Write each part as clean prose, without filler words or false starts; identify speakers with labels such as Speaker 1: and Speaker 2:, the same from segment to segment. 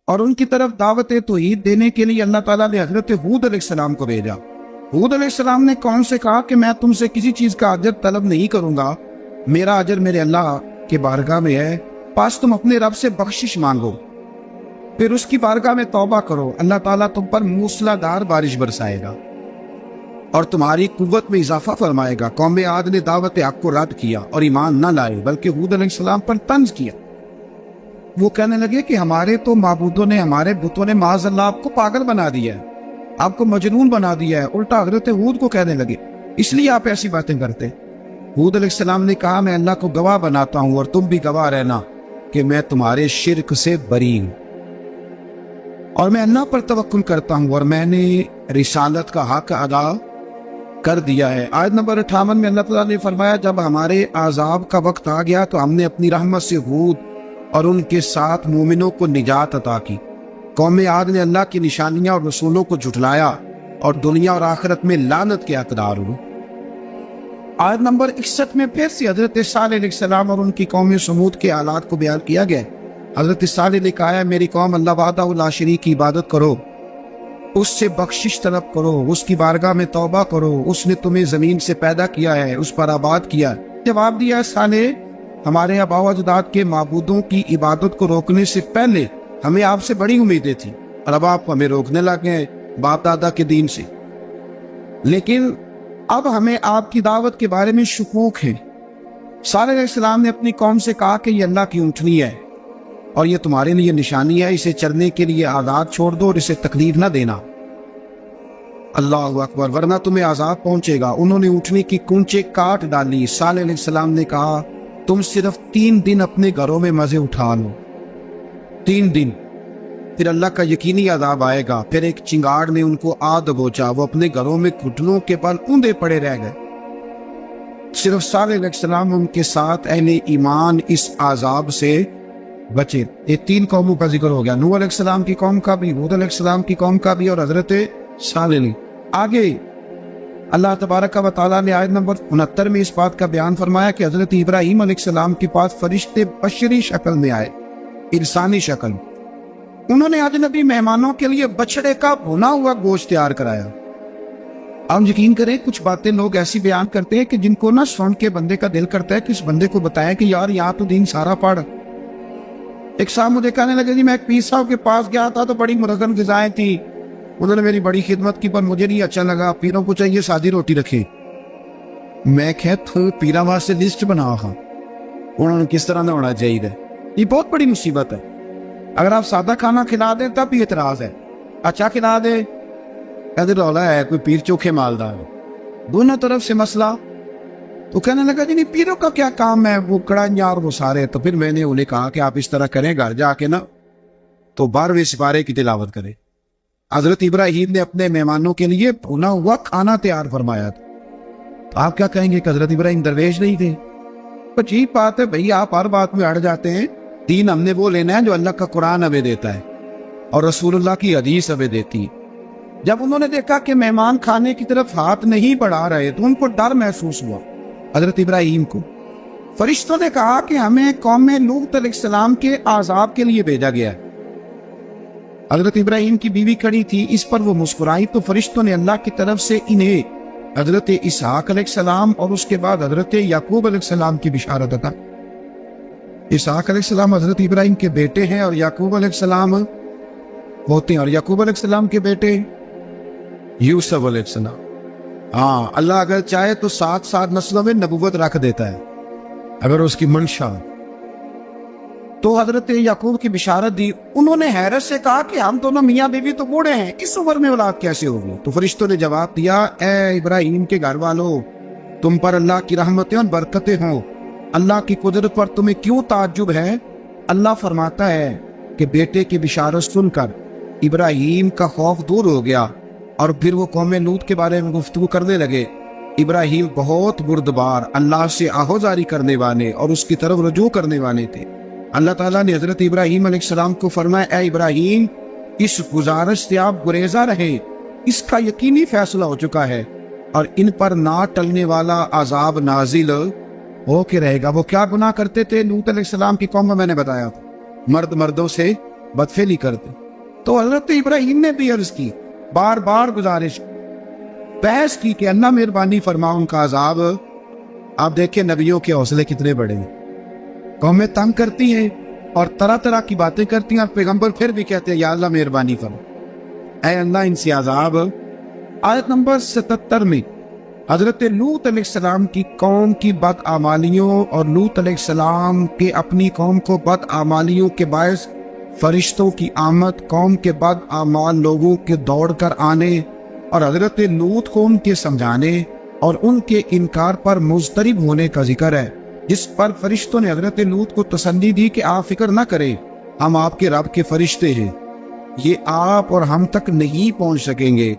Speaker 1: اور ان کی طرف دعوت توحید دینے کے لیے اللہ تعالیٰ نے حضرت ہود علیہ السلام کو بھیجا۔ ہود علیہ السلام نے قوم سے کہا کہ میں تم سے کسی چیز کا اجر طلب نہیں کروں گا، میرا اجر میرے اللہ کے بارگاہ میں ہے، پس تم اپنے رب سے بخشش مانگو، پھر اس کی بارگاہ میں توبہ کرو، اللہ تعالیٰ تم پر موسلا دار بارش برسائے گا اور تمہاری قوت میں اضافہ فرمائے گا۔ قوم عاد نے دعوت حق کو رد کیا اور ایمان نہ لائے، بلکہ ہود علیہ السلام پر طنز کیا۔ وہ کہنے لگے کہ ہمارے تو معبودوں نے، ہمارے بتوں نے معاذ اللہ آپ کو پاگل بنا دیا ہے، آپ کو مجنون بنا دیا ہے۔ الٹا حضرت ہود کو کہنے لگے اس لیے آپ ایسی باتیں کرتے۔ ہود علیہ السلام نے کہا میں اللہ کو گواہ بناتا ہوں اور تم بھی گواہ رہنا کہ میں تمہارے شرک سے بری ہوں اور میں اللہ پر توکل کرتا ہوں اور میں نے رسالت کا حق ادا کر دیا ہے۔ آیت نمبر 58 میں اللہ تعالیٰ نے فرمایا جب ہمارے عذاب کا وقت آ گیا تو ہم نے اپنی رحمت سے ہود اور ان کے ساتھ مومنوں کو نجات عطا کی۔ قوم عاد نے اللہ کی نشانیاں اور رسولوں کو جھٹلایا اور دنیا اور آخرت میں لعنت کے حقدار ہوئے۔ آیت نمبر 61 میں پھر سے حضرت صالح علیہ السلام اور ان کی قوم سمود کے حالات کو بیان کیا گیا۔ حضرت صالح نے کہا ہے میری قوم اللہ وحدہ لا شریک کی عبادت کرو، اس سے بخشش طلب کرو، اس کی بارگاہ میں توبہ کرو، اس نے تمہیں زمین سے پیدا کیا ہے، اس پر آباد کیا ہے۔ جواب دیا صالح ہمارے آباء و اجداد کے معبودوں کی عبادت کو روکنے سے پہلے ہمیں آپ سے بڑی امیدیں تھیں اور اب آپ ہمیں روکنے لگے ہیں باپ دادا کے دین سے، لیکن اب ہمیں آپ کی دعوت کے بارے میں شکوک ہے۔ صالح علیہ السلام نے اپنی قوم سے کہا کہ یہ اللہ کی اونٹنی ہے اور یہ تمہارے لیے نشانی ہے، اسے چرنے کے لیے آزاد چھوڑ دو اور اسے تکلیف نہ دینا، اللہ اکبر، ورنہ تمہیں عذاب پہنچے گا۔ انہوں نے اونٹنی کی کونچیں کاٹ ڈالی۔ صالح علیہ السلام نے کہا تم صرف 3 دن اپنے گھروں میں مزے اٹھا لو، 3 دن، پھر اللہ کا یقینی عذاب آئے گا۔ پھر ایک چنگاڑ نے ان کو آ دبوچا، وہ اپنے گھروں میں گھٹنوں کے بل اوندے پڑے رہ گئے۔ صرف صالح علیہ السلام ان کے ساتھ اہل ایمان اس عذاب سے بچے۔ یہ 3 قوموں کا ذکر ہو گیا، نوح علیہ السلام کی قوم کا بھی، ہود علیہ السلام کی قوم کا بھی اور حضرت صالح نے۔ آگے اللہ تبارک و تعالیٰ نے آیت نمبر 69 میں اس بات کا بیان فرمایا کہ حضرت ابراہیم علیہ السلام کے پاس فرشتے بشری شکل میں آئے، انسانی شکل۔ انہوں نے اجنبی مہمانوں کے لیے بچڑے کا بھنا ہوا گوشت تیار کرایا۔ آپ یقین کریں کچھ باتیں لوگ ایسی بیان کرتے ہیں کہ جن کو نہ سن کے بندے کا دل کرتا ہے کہ اس بندے کو بتائیں کہ یار یہاں تو دین سارا پڑھ۔ ایک صاحب مجھے کہنے لگے جی میں ایک پیر صاحب کے پاس گیا تھا تو بڑی مرغن غذائیں تھیں، انہوں نے میری بڑی خدمت کی پر مجھے نہیں اچھا لگا، پیروں کو چاہیے سادی روٹی رکھے۔ میں تو پیرا واسطے لسٹ بنا ہوا انہوں نے کس طرح نہ ہونا چاہیے۔ یہ بہت بڑی مصیبت ہے، اگر آپ سادہ کھانا کھلا دیں تب بھی اعتراض ہے، اچھا کھلا دیں ادھر رولا ہے کوئی پیر چوکھے مالدار ہے، دونوں طرف سے مسئلہ۔ تو کہنے لگا جی نہیں پیروں کا کیا کام ہے، وہ کڑھائیاں اور وہ سارے۔ تو پھر میں نے انہیں کہا کہ آپ اس طرح کریں گھر جا کے نا تو 12ویں سپارے کی تلاوت کریں۔ حضرت ابراہیم نے اپنے مہمانوں کے لیے بھنا ہوا کھانا تیار فرمایا تھا۔ تو آپ کیا کہیں گے کہ حضرت ابراہیم درویش نہیں تھے؟ عجیب بات ہے بھائی، آپ ہر بات میں اڑ جاتے ہیں۔ دین ہم نے وہ لینا ہے جو اللہ کا قرآن ہمیں دیتا ہے اور رسول اللہ کی حدیث ہمیں دیتی ہے۔ جب انہوں نے دیکھا کہ مہمان کھانے کی طرف ہاتھ نہیں بڑھا رہے تو ان کو ڈر محسوس ہوا۔ حضرت ابراہیم کو فرشتوں نے کہا کہ ہمیں قوم لوط علیہ السلام کے عذاب کے لیے بھیجا گیا ہے۔ حضرت ابراہیم کی بیوی کھڑی تھی، اس پر وہ مسکرائی تو فرشتوں نے اللہ کی طرف سے انہیں حضرت اسحاق علیہ السلام اور اس کے بعد حضرت یعقوب علیہ السلام کی بشارت عطا۔ اسحاق علیہ السلام حضرت ابراہیم کے بیٹے ہیں اور یعقوب علیہ السلام ہوتے ہیں، اور یعقوب علیہ السلام کے بیٹے یوسف علیہ السلام۔ ہاں اللہ اگر چاہے تو 7 نسلوں میں نبوت رکھ دیتا ہے اگر اس کی منشا۔ تو حضرت یعقوب کی بشارت دی۔ انہوں نے حیرت سے کہا کہ ہم دونوں میاں بیوی تو بوڑھے ہیں، اس عمر میں اولاد کیسے ہوگی؟ تو فرشتوں نے جواب دیا اے ابراہیم کے گھر والوں، تم پر اللہ کی رحمتیں اور برکتیں ہوں، اللہ کی قدرت پر تمہیں کیوں تعجب ہے؟ اللہ فرماتا ہے کہ بیٹے کی بشارت سن کر ابراہیم کا خوف دور ہو گیا اور پھر وہ قوم لوط کے بارے میں گفتگو کرنے لگے۔ ابراہیم بہت بردبار، اللہ سے آہوزاری کرنے والے اور اس کی طرف رجوع کرنے والے تھے۔ اللہ تعالیٰ نے حضرت ابراہیم علیہ السلام کو فرمایا اے ابراہیم اس گزارش سے آپ گریزہ رہیں، اس کا یقینی فیصلہ ہو چکا ہے اور ان پر نہ ٹلنے والا عذاب نازل ہو کے رہے گا۔ وہ کیا گناہ کرتے تھے لوط علیہ السلام کی قوم میں نے بتایا تھا، مرد مردوں سے بدفعلی کرتے. تو حضرت ابراہیم نے بھی عرض کی, بار بار گزارش, بحث کی کہ اللہ مہربانی فرما ان کا عذاب. آپ دیکھیں نبیوں کے حوصلے کتنے بڑے ہیں. قومیں تنگ کرتی ہیں اور طرح طرح کی باتیں کرتی ہیں, اور پیغمبر پھر بھی کہتے ہیں یا اللہ مہربانی فرما, اے اللہ ان سے عذاب. آیت نمبر 77 میں حضرت لوط علیہ السلام کی قوم کی بدعمالیوں اور لوط علیہ السلام کے اپنی قوم کو بدعمالیوں کے باعث فرشتوں کی آمد, قوم کے بدعمال لوگوں کے دوڑ کر آنے اور حضرت لوط کو ان کے سمجھانے اور ان کے انکار پر مضطرب ہونے کا ذکر ہے, جس پر فرشتوں نے حضرت لوط کو تسلی دی کہ آپ فکر نہ کریں, ہم آپ کے رب کے فرشتے ہیں, یہ آپ اور ہم تک نہیں پہنچ سکیں گے.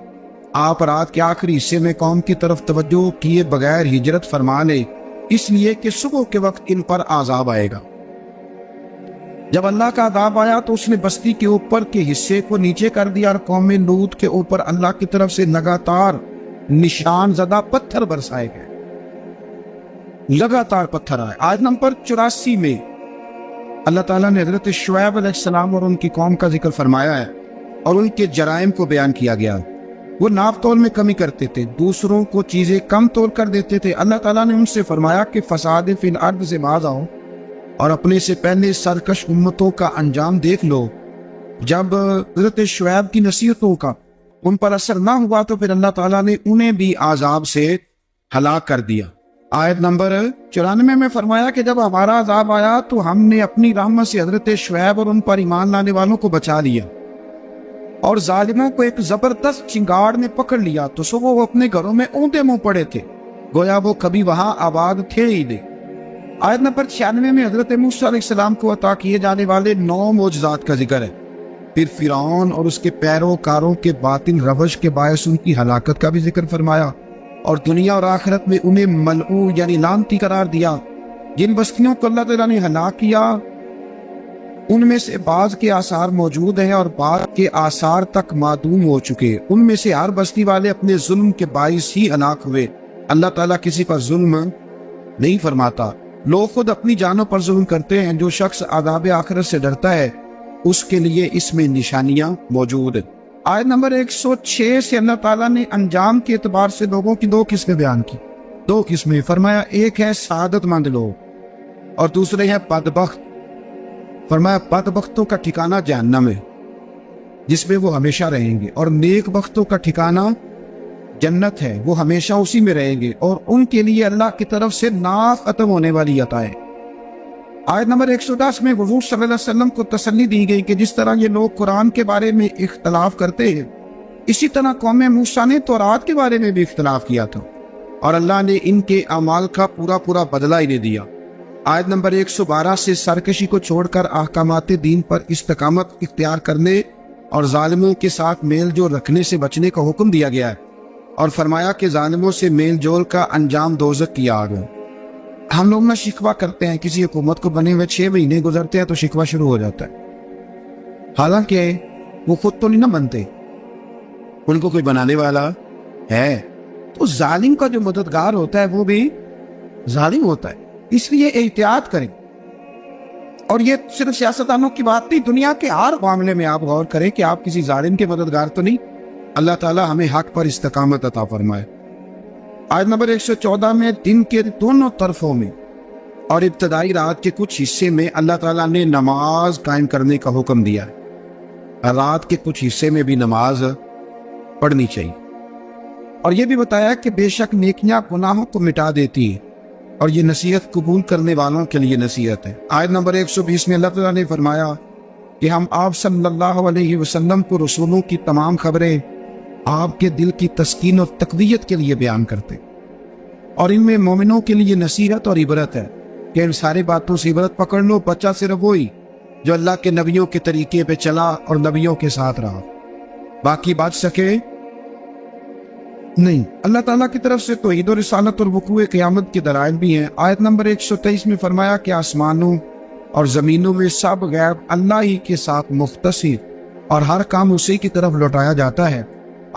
Speaker 1: آپ رات کے آخری حصے میں قوم کی طرف توجہ کیے بغیر ہجرت فرما لیں, اس لیے کہ صبح کے وقت ان پر عذاب آئے گا. جب اللہ کا عذاب آیا تو اس نے بستی کے اوپر کے حصے کو نیچے کر دیا اور قوم لوط کے اوپر اللہ کی طرف سے لگاتار نشان زدہ پتھر برسائے گئے. لگاتار پتھر آئے. آیت نمبر 84 میں اللہ تعالیٰ نے حضرت شعیب علیہ السلام اور ان کی قوم کا ذکر فرمایا ہے اور ان کے جرائم کو بیان کیا گیا. وہ ناپ تول میں کمی کرتے تھے, دوسروں کو چیزیں کم تول کر دیتے تھے. اللہ تعالیٰ نے ان سے فرمایا کہ فساد فی الارض سے باز آؤ اور اپنے سے پہلے سرکش امتوں کا انجام دیکھ لو. جب حضرت شعیب کی نصیحتوں کا ان پر اثر نہ ہوا تو پھر اللہ تعالیٰ نے انہیں بھی عذاب سے ہلاک کر دیا. آیت نمبر 94 میں فرمایا کہ جب ہمارا عذاب آیا تو ہم نے اپنی رحمت سے حضرت شعیب اور ان پر ایمان لانے والوں کو بچا لیا, اور ظالموں کو ایک زبردست چنگاڑ نے پکڑ لیا تو صبح وہ اپنے گھروں میں اونٹے منہ پڑے تھے, گویا وہ کبھی وہاں آباد تھے ہی نہیں. آیت نمبر 96 میں حضرت موسیٰ علیہ السلام کو عطا کیے جانے والے 9 معجزات کا ذکر ہے. پھر فرعون اور اس کے پیروکاروں کے باطل روش کے باعث ان کی ہلاکت کا بھی ذکر فرمایا, اور دنیا اور آخرت میں انہیں ملعون یعنی لعنتی قرار دیا. جن بستیوں کو اللہ تعالیٰ نے ہلاک کیا ان میں سے بعض کے آثار موجود ہیں اور بعض کے آثار تک معدوم ہو چکے. ان میں سے ہر بستی والے اپنے ظلم کے باعث ہی ہلاک ہوئے. اللہ تعالیٰ کسی پر ظلم نہیں فرماتا, لوگ خود اپنی جانوں پر ظلم کرتے ہیں. جو شخص عذاب آخرت سے ڈرتا ہے اس کے لیے اس میں نشانیاں موجود ہیں. آیت نمبر 106 سے اللہ تعالیٰ نے انجام کے اعتبار سے لوگوں کی 2 قسمیں بیان کی. 2 قسمیں فرمایا, ایک ہے سعادت مند لوگ اور دوسرے ہیں بدبخت. فرمایا بدبختوں کا ٹھکانہ جہنم ہے جس میں وہ ہمیشہ رہیں گے, اور نیک بختوں کا ٹھکانہ جنت ہے, وہ ہمیشہ اسی میں رہیں گے, اور ان کے لیے اللہ کی طرف سے نا ختم ہونے والی عطا ہے. آیت نمبر 110 میں حضور صلی اللہ علیہ وسلم کو تسلی دی گئی کہ جس طرح یہ لوگ قرآن کے بارے میں اختلاف کرتے ہیں اسی طرح قوم موسیٰ نے تورات کے بارے میں بھی اختلاف کیا تھا, اور اللہ نے ان کے اعمال کا پورا بدلہ انہیں دیا. آیت نمبر 112 سے سرکشی کو چھوڑ کر احکامات دین پر استقامت اختیار کرنے اور ظالموں کے ساتھ میل جول رکھنے سے بچنے کا حکم دیا گیا ہے, اور فرمایا کہ ظالموں سے میل جول کا انجام دوزخ کی آگ ہے. ہم لوگ نہ شکوہ کرتے ہیں, کسی حکومت کو بنے ہوئے 6 مہینے گزرتے ہیں تو شکوہ شروع ہو جاتا ہے, حالانکہ وہ خود تو نہیں نہ بنتے, ان کو کوئی بنانے والا ہے. تو ظالم کا جو مددگار ہوتا ہے وہ بھی ظالم ہوتا ہے, اس لیے احتیاط کریں. اور یہ صرف سیاستدانوں کی بات نہیں, دنیا کے ہر معاملے میں آپ غور کریں کہ آپ کسی ظالم کے مددگار تو نہیں. اللہ تعالیٰ ہمیں حق پر استقامت عطا فرمائے. آیت نمبر 114 میں دن کے دونوں طرفوں میں اور ابتدائی رات کے کچھ حصے میں اللہ تعالیٰ نے نماز قائم کرنے کا حکم دیا ہے. رات کے کچھ حصے میں بھی نماز پڑھنی چاہیے, اور یہ بھی بتایا کہ بے شک نیکیاں گناہوں کو مٹا دیتی ہیں اور یہ نصیحت قبول کرنے والوں کے لیے نصیحت ہے. آیت نمبر 120 میں اللہ تعالیٰ نے فرمایا کہ ہم آپ صلی اللہ علیہ وسلم کو رسولوں کی تمام خبریں آپ کے دل کی تسکین اور تقویت کے لیے بیان کرتے, اور ان میں مومنوں کے لیے نصیحت اور عبرت ہے کہ ان ساری باتوں سے عبرت پکڑ لو. بچہ صرف وہی جو اللہ کے نبیوں کے طریقے پہ چلا اور نبیوں کے ساتھ رہا, باقی بات سکے نہیں. اللہ تعالیٰ کی طرف سے توحید و رسالت اور وقوع قیامت کے دلائل بھی ہیں. آیت نمبر 123 میں فرمایا کہ آسمانوں اور زمینوں میں سب غیب اللہ ہی کے ساتھ مختص اور ہر کام اسی کی طرف لوٹایا جاتا ہے.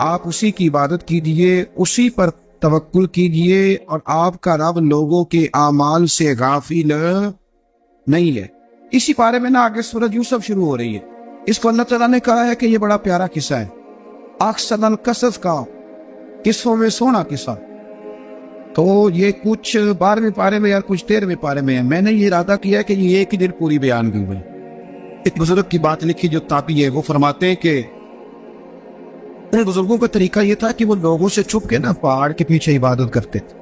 Speaker 1: آپ اسی کی عبادت کیجئے, اسی پر توکل کیجئے, اور آپ کا رب لوگوں کے اعمال سے غافل نہیں ہے. اسی پارے میں نا آگے سورۃ یوسف شروع ہو رہی ہے. اس کو اللہ تعالیٰ نے کہا ہے کہ یہ بڑا پیارا قصہ ہے، احسن القصص کا قصوں میں سونا قصہ۔ تو یہ کچھ 12ویں پارے میں یا کچھ 13ویں پارے میں ہے۔ میں نے یہ ارادہ کیا ہے کہ یہ ایک ہی دن پوری بیان کی ہوئی۔ ایک بزرگ کی بات لکھی جو تابعی ہے، وہ فرماتے ہیں کہ ان بزرگوں کا طریقہ یہ تھا کہ وہ لوگوں سے چھپ کے نا پہاڑ کے پیچھے عبادت کرتے تھے،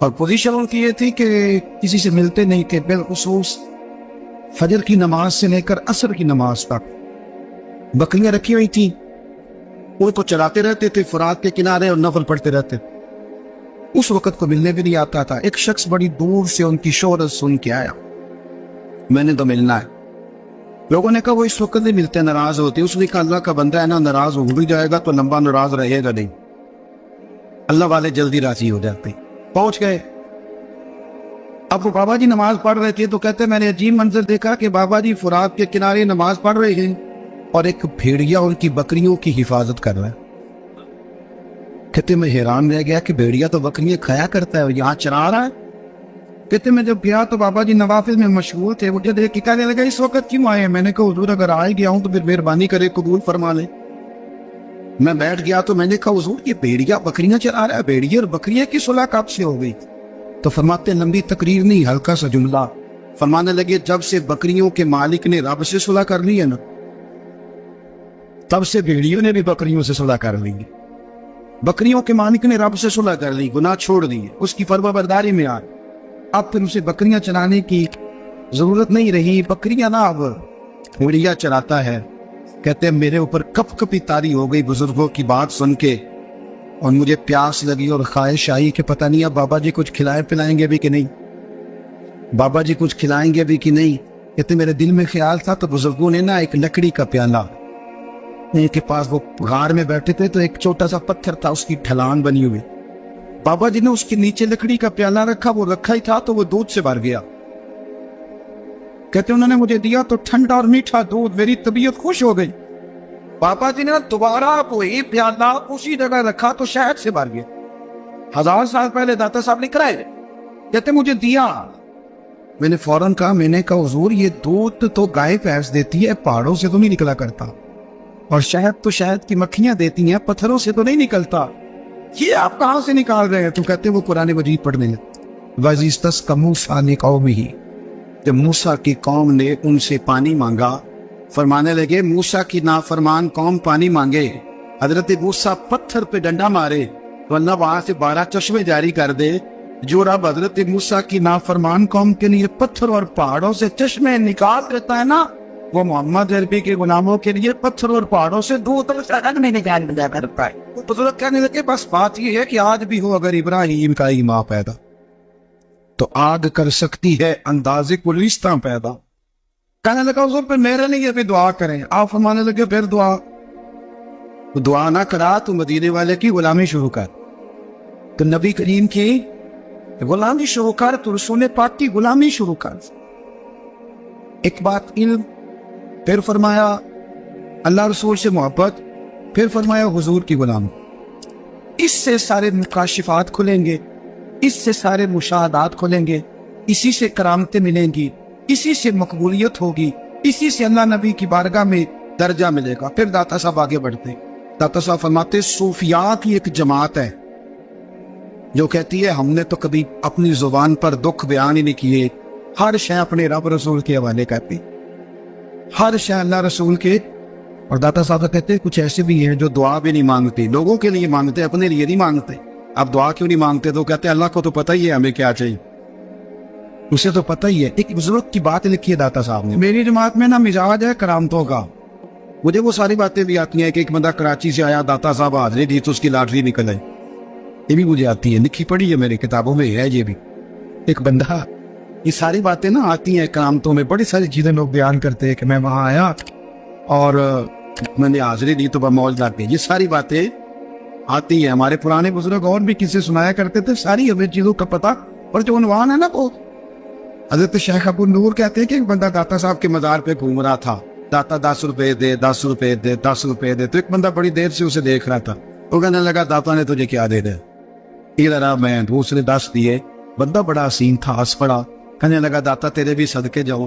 Speaker 1: اور پوزیشن ان کی یہ تھی کہ کسی سے ملتے نہیں تھے، بالخصوص فجر کی نماز سے لے کر عصر کی نماز تک بکریاں رکھی ہوئی تھیں، ان کو چلاتے رہتے تھے فرات کے کنارے اور نفل پڑھتے رہتے تھے۔ اس وقت کو ملنے بھی نہیں آتا تھا۔ ایک شخص بڑی دور سے ان کی شہرت سن کے آیا، میں نے تو ملنا ہے۔ لوگوں نے کہا وہ اس وقت نہیں ملتے، ناراض ہوتے۔ اس نے کہا اللہ کا بندہ ہے نا، ناراض ہو بھی جائے گا تو لمبا ناراض رہے گا نہیں، اللہ والے جلدی راضی ہو جاتے۔ پہنچ گئے۔ اب وہ بابا جی نماز پڑھ رہے تھے تو کہتے میں نے عجیب منظر دیکھا کہ بابا جی فرات کے کنارے نماز پڑھ رہے ہیں اور ایک بھیڑیا ان کی بکریوں کی حفاظت کر رہا ہے۔ کہتے میں حیران رہ گیا کہ بھیڑیا تو بکریاں کھایا کرتا ہے اور یہاں چرا رہا ہے۔ کہتے میں جب گیا تو بابا جی نوافل میں مشغول تھے، مجھے دیکھ کے کہنے لگا اس وقت کیوں آئے ہیں؟ میں نے کہا حضور اگر آئے گیا ہوں تو پھر مہربانی کرے قبول فرما لیں۔ میں بیٹھ گیا تو میں نے کہا حضور یہ بھیڑیا بکریاں چرا رہا ہے، بھیڑیا اور بکریاں کی صلح کب سے ہو گئی؟ تو فرماتے لمبی تقریر نہیں، ہلکا سا جملہ۔ فرمانے لگے جب سے بکریوں کے مالک نے رب سے صلح کر لی ہے نا، تب سے بھیڑیوں نے بھی بکریوں سے صلح کر لی۔ بکریوں کے مالک نے رب سے صلح کر لی، گناہ چھوڑ دی، اس کی فرما برداری میں آئے، اب پھر اسے بکریاں چلانے کی ضرورت نہیں رہی۔ بکریاں نہ اب بھیڑیا چلاتا ہے۔ کہتے ہیں میرے اوپر کپ کپی طاری ہو گئی بزرگوں کی بات سن کے، اور مجھے پیاس لگی اور خواہش آئی کہ پتہ نہیں اب بابا جی کچھ کھلائے پلائیں گے بھی کہ نہیں، بابا جی کچھ کھلائیں گے بھی کہ نہیں۔ کہتے میرے دل میں خیال تھا تو بزرگوں نے نا ایک لکڑی کا پیالہ، ان کے پاس وہ غار میں بیٹھے تھے تو ایک چھوٹا سا پتھر تھا، اس کی ڈھلان بنی ہوئی، بابا جی نے اس کے نیچے لکڑی کا پیالہ رکھا، وہ رکھا ہی تھا تو وہ دودھ سے بھر گیا۔ کہتے انہوں نے مجھے دیا تو ٹھنڈا اور میٹھا دودھ، میری طبیعت خوش ہو گئی۔ بابا جی نے دوبارہ وہی پیالہ اسی جگہ رکھا تو شہد سے بھر گیا۔ 1000 سال پہلے داتا صاحب نے کرائے، کہتے مجھے دیا۔ میں نے فوراً کہا، میں نے کہا حضور یہ دودھ تو گائے بھینس دیتی ہے، پہاڑوں سے تو نہیں نکلا کرتا، اور شہد تو شہد کی مکھیاں دیتی ہیں، پتھروں سے تو نہیں نکلتا، یہ آپ کہاں سے نکال رہے ہیں؟ تو کہتے وہ قرآن مجید پڑھنے لگے۔ وَإِذِ مُوسَىٰ لِقَوْمِهِ، جب موسیٰ کی قوم نے ان سے پانی مانگا، فرمانے لگے موسیٰ کی نافرمان قوم پانی مانگے، حضرت موسیٰ پتھر پہ ڈنڈا مارے تو اللہ وہاں سے 12 چشمے جاری کر دے۔ جو رب حضرت موسیٰ کی نافرمان قوم کے لیے پتھر اور پہاڑوں سے چشمے نکال دیتا ہے نا، وہ محمد عربی کے غلاموں کے لیے پتھر اور پہاڑوں سے دودھ اور شہد میں نکال دیا کرتا ہے۔ بزرگ کہنے لگے بس بات یہ ہے کہ آج بھی ہو اگر ابراہیم کا ہی ماں پیدا تو آگ کر سکتی ہے اندازے گلستاں پیدا۔ کہنے لگا حضور پھر میرے لیے بھی دعا کریں۔ آپ فرمانے لگے پھر دعا نہ کرا تو مدینے والے کی غلامی شروع کر، تو نبی کریم کی غلامی شروع کر، تو رسول پاک کی غلامی شروع کر۔ ایک بات علم، پھر فرمایا اللہ رسول سے محبت، پھر فرمایا حضور کی غلامی۔ اس سے سارے مکاشفات کھلیں گے، اس سے سارے مشاہدات کھلیں گے، اسی سے کرامتیں ملیں گی، اسی سے مقبولیت ہوگی، اسی سے اللہ نبی کی بارگاہ میں درجہ ملے گا۔ پھر داتا صاحب آگے بڑھتے، داتا صاحب فرماتے صوفیاء کی ایک جماعت ہے جو کہتی ہے ہم نے تو کبھی اپنی زبان پر دکھ بیان ہی نہیں کیے، ہر شے اپنے رب رسول کے حوالے کرتی، ہر شے اللہ رسول کے۔ اور داتا صاحب کہتے ہیں کچھ ایسے بھی ہیں جو دعا بھی نہیں مانگتے، لوگوں کے لیے مانگتے، اپنے لیے نہیں مانگتے۔ اب دعا کیوں نہیں مانگتے؟ تو کہتے ہیں اللہ کو تو پتہ ہی ہے ہمیں کیا چاہیے، اسے تو پتہ ہی ہے۔ ایک بزرگ کی بات لکھی ہے داتا صاحب نے، میری جماعت میں نا مزاج ہے کرامتوں کا، مجھے وہ ساری باتیں بھی آتی ہیں کہ ایک بندہ کراچی سے آیا، داتا صاحب حاضری دی تو اس کی لاٹری نکل آئی، یہ بھی مجھے آتی ہے، لکھی پڑھی ہے میری کتابوں میں ہے یہ بھی۔ ایک بندہ، یہ ساری باتیں نا آتی ہیں کرامتوں میں، بڑی ساری چیزیں لوگ بیان کرتے ہیں کہ میں وہاں آیا اور میں نے حاضری دی تو موج لگ گئی، یہ ساری باتیں آتی ہیں۔ ہمارے پرانے بزرگ اور بھی کسی سنایا کرتے تھے، ساری ہمیں چیزوں کا پتہ، اور جو عنوان ہے نا وہ حضرت شیخ ابو نور کہتے ہیں کہ ایک بندہ داتا صاحب کے مزار پہ گھوم رہا تھا، داتا 10 روپے دے، 10 روپے دے، 10 روپے دے، تو ایک بندہ بڑی دیر سے اسے دیکھ رہا تھا، وہ کہنے لگا داتا نے تجھے کیا دے دے؟ ادھر آ، میں دوسرے 10 دیے۔ بندہ بڑا حسین تھا، ہنس پڑا، کہنے لگا داتا تیرے بھی صدقے جاؤ،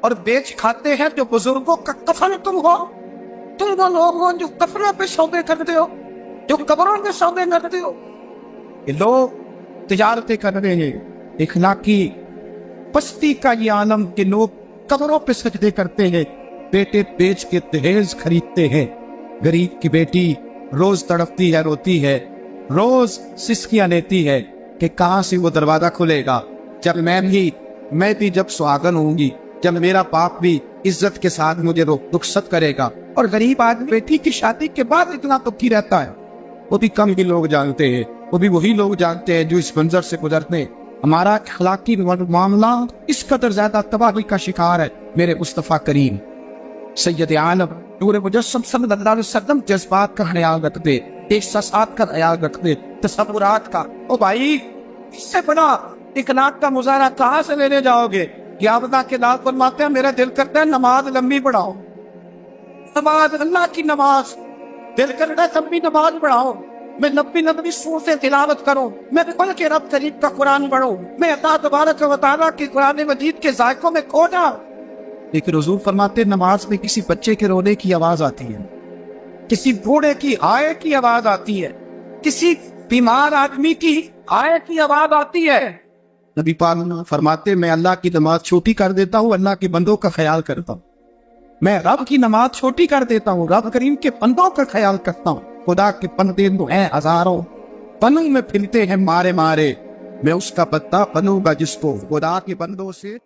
Speaker 1: اور بیچ کھاتے ہیں جو بزرگوں کا کفن تم ہو. تم وہ لوگ ہو جو کفنوں پہ سودے کرتے ہو, جو قبروں پہ سودے کرتے ہو. یہ لوگ تجارتیں کر رہے ہیں. اخلاقی پستی کا یہ عالم کہ لوگ قبروں پہ سجدے کرتے ہیں, بیٹے بیچ کے دہیز خریدتے ہیں. غریب کی بیٹی روز تڑپتی ہے, روتی ہے, روز سسکیاں لیتی ہے کہ کہاں سے وہ دروازہ کھلے گا جب میں بھی جب سہاگن ہوں گی, جب میرا باپ بھی عزت کے ساتھ مجھے رخصت کرے گا. اور غریب آدمی بیٹی کی شادی کے بعد اتنا دکھی رہتا ہے, وہ بھی کم ہی لوگ جانتے ہیں. وہ بھی وہی لوگ جانتے ہیں جو اس منظر سے گزرتے ہیں. ہمارا اخلاقی معاملہ اس قدر زیادہ تباہی کا شکار ہے. میرے مصطفیٰ کریم سید عالم نور مجسم صلی اللہ علیہ وسلم جذبات کا خیال رکھتے, احساسات کا خیال رکھتے, تصورات کا. او بھائی, اس سے بڑا اخلاق کا مظاہرہ کہاں سے لینے جاؤ گے؟ کیا بتا کے لال فرماتے ہیں میرا دل کرتا ہے نماز لمبی پڑھاؤ, نماز اللہ کی نماز, دل کرتا ہے لمبی نماز پڑھاؤ, میں لمبی سور سے تلاوت کروں, میں بل کے رب کریم کا قرآن پڑھوں, میں اللہ تبارک و تعالیٰ کی قرآن مجید کے ذائقوں میں کھو جاؤں. لیکن حضور فرماتے نماز میں کسی بچے کے رونے کی آواز آتی ہے, کسی بوڑھے کی ہائے کی آواز آتی ہے, کسی بیمار آدمی کی ہائے کی آواز آتی ہے. نبی پاک فرماتے میں اللہ کی نماز چھوٹی کر دیتا ہوں, اللہ کے بندوں کا خیال کرتا ہوں. میں رب کی نماز چھوٹی کر دیتا ہوں, رب کریم کے بندوں کا خیال کرتا ہوں. خدا کے بندے تو ہیں ہزاروں, پنوں میں پھرتے ہیں مارے مارے, میں اس کا بندہ بنوں گا جس کو خدا کے بندوں سے